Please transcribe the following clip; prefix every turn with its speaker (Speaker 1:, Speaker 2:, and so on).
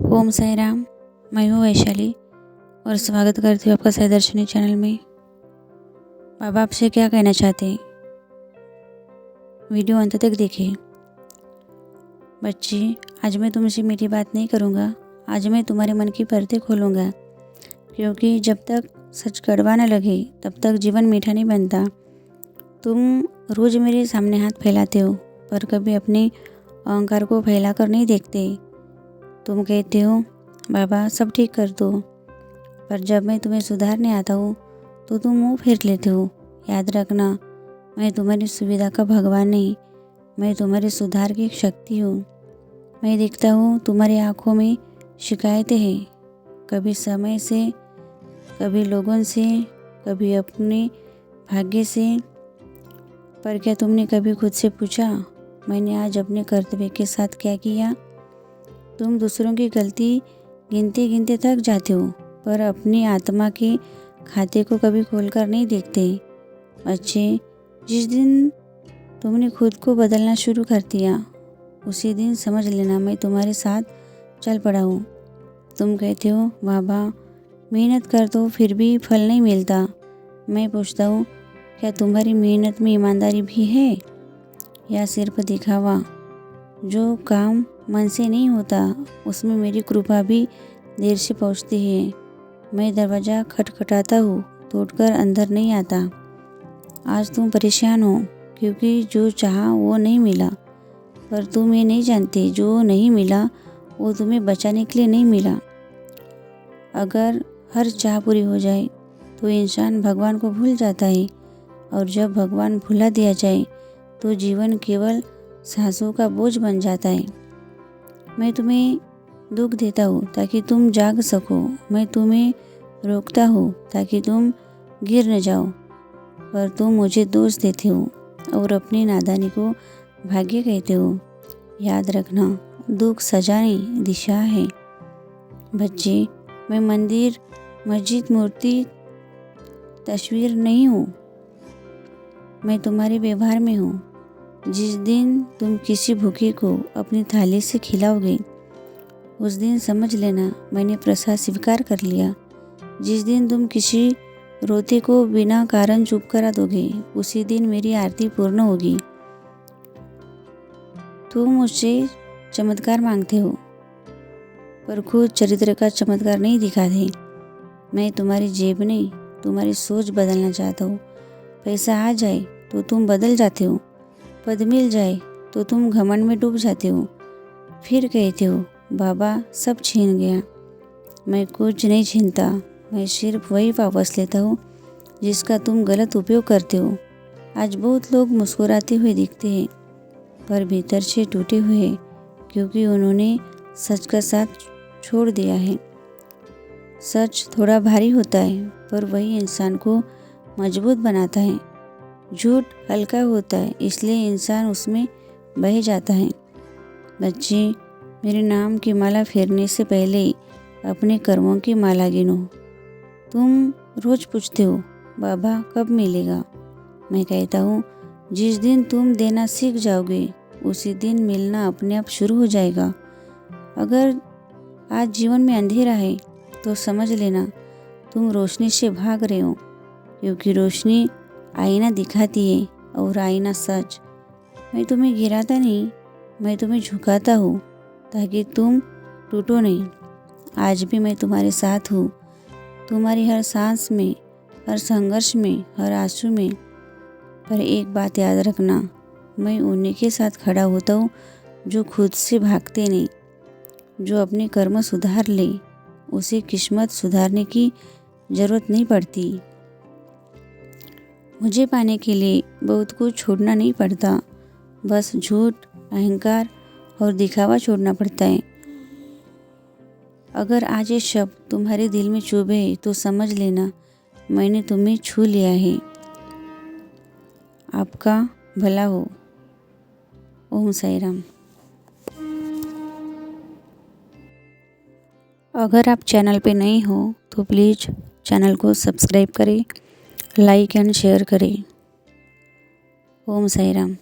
Speaker 1: ओम साई राम। मैं हूँ वैशाली और स्वागत करती हूँ आपका साई दर्शनी चैनल में। बाबा आपसे क्या कहना चाहते हैं, वीडियो अंत तक देखिए। बच्ची, आज मैं तुमसे मीठी बात नहीं करूँगा। आज मैं तुम्हारे मन की परतें खोलूँगा, क्योंकि जब तक सच कड़वा न लगे तब तक जीवन मीठा नहीं बनता। तुम रोज़ मेरे सामने हाथ फैलाते हो, पर कभी अपने अहंकार को फैला कर नहीं देखते। तुम कहते हो बाबा सब ठीक कर दो, पर जब मैं तुम्हें सुधारने आता हूँ तो तुम मुँह फेर लेते हो। याद रखना, मैं तुम्हारी सुविधा का भगवान नहीं, मैं तुम्हारे सुधार की एक शक्ति हूँ। मैं देखता हूँ तुम्हारी आँखों में शिकायतें हैं, कभी समय से, कभी लोगों से, कभी अपने भाग्य से। पर क्या तुमने कभी खुद से पूछा, मैंने आज अपने कर्तव्य के साथ क्या किया? तुम दूसरों की गलती गिनते गिनते थक जाते हो, पर अपनी आत्मा के खाते को कभी खोलकर नहीं देखते। बच्चे, जिस दिन तुमने खुद को बदलना शुरू कर दिया, उसी दिन समझ लेना मैं तुम्हारे साथ चल पड़ा हूँ। तुम कहते हो बाबा मेहनत कर दो फिर भी फल नहीं मिलता। मैं पूछता हूँ, क्या तुम्हारी मेहनत में ईमानदारी भी है या सिर्फ दिखावा? जो काम मन से नहीं होता उसमें मेरी कृपा भी देर से पहुँचती है। मैं दरवाज़ा खटखटाता हूँ, तोड़कर अंदर नहीं आता। आज तुम परेशान हो क्योंकि जो चाहा वो नहीं मिला, पर तुम ये नहीं जानते जो नहीं मिला वो तुम्हें बचाने के लिए नहीं मिला। अगर हर चाह पूरी हो जाए तो इंसान भगवान को भूल जाता है, और जब भगवान भुला दिया जाए तो जीवन केवल सांसों का बोझ बन जाता है। मैं तुम्हें दुख देता हूँ ताकि तुम जाग सको, मैं तुम्हें रोकता हूँ ताकि तुम गिर न जाओ, पर तुम मुझे दोष देते हो और अपनी नादानी को भाग्य कहते हो। याद रखना, दुख सजा नहीं दिशा है। बच्चे, मैं मंदिर, मस्जिद, मूर्ति, तस्वीर नहीं हूँ, मैं तुम्हारे व्यवहार में हूँ। जिस दिन तुम किसी भूखे को अपनी थाली से खिलाओगे, उस दिन समझ लेना मैंने प्रसाद स्वीकार कर लिया। जिस दिन तुम किसी रोते को बिना कारण चुप करा दोगे, उसी दिन मेरी आरती पूर्ण होगी। तुम मुझसे चमत्कार मांगते हो, पर खुद चरित्र का चमत्कार नहीं दिखाते। मैं तुम्हारी जेब नहीं, तुम्हारी सोच बदलना चाहता हूँ। पैसा आ जाए तो तुम बदल जाते हो, पद मिल जाए तो तुम घमंड में डूब जाते हो, फिर कहते हो बाबा सब छीन गया। मैं कुछ नहीं छीनता, मैं सिर्फ वही वापस लेता हूँ जिसका तुम गलत उपयोग करते हो। आज बहुत लोग मुस्कुराते हुए दिखते हैं, पर भीतर से टूटे हुए हैं, क्योंकि उन्होंने सच का साथ छोड़ दिया है। सच थोड़ा भारी होता है, पर वही इंसान को मजबूत बनाता है। झूठ हल्का होता है, इसलिए इंसान उसमें बह जाता है। बच्चे, मेरे नाम की माला फेरने से पहले अपने कर्मों की माला गिनो। तुम रोज पूछते हो बाबा कब मिलेगा? मैं कहता हूँ जिस दिन तुम देना सीख जाओगे, उसी दिन मिलना अपने आप शुरू हो जाएगा। अगर आज जीवन में अंधेरा है तो समझ लेना तुम रोशनी से भाग रहे हो, क्योंकि रोशनी आईना दिखाती है और आईना सच। मैं तुम्हें गिराता नहीं, मैं तुम्हें झुकाता हूँ ताकि तुम टूटो नहीं। आज भी मैं तुम्हारे साथ हूँ, तुम्हारी हर सांस में, हर संघर्ष में, हर आंसू में। पर एक बात याद रखना, मैं उन्हीं के साथ खड़ा होता हूँ जो खुद से भागते नहीं। जो अपने कर्म सुधार ले, उसे किस्मत सुधारने की ज़रूरत नहीं पड़ती। मुझे पाने के लिए बहुत कुछ छोड़ना नहीं पड़ता, बस झूठ, अहंकार और दिखावा छोड़ना पड़ता है। अगर आज ये शब्द तुम्हारे दिल में चुभे तो समझ लेना मैंने तुम्हें छू लिया है। आपका भला हो। ओम साई राम। अगर आप चैनल पे नए हो तो प्लीज़ चैनल को सब्सक्राइब करें, लाइक एंड शेयर करें। ओम साई राम।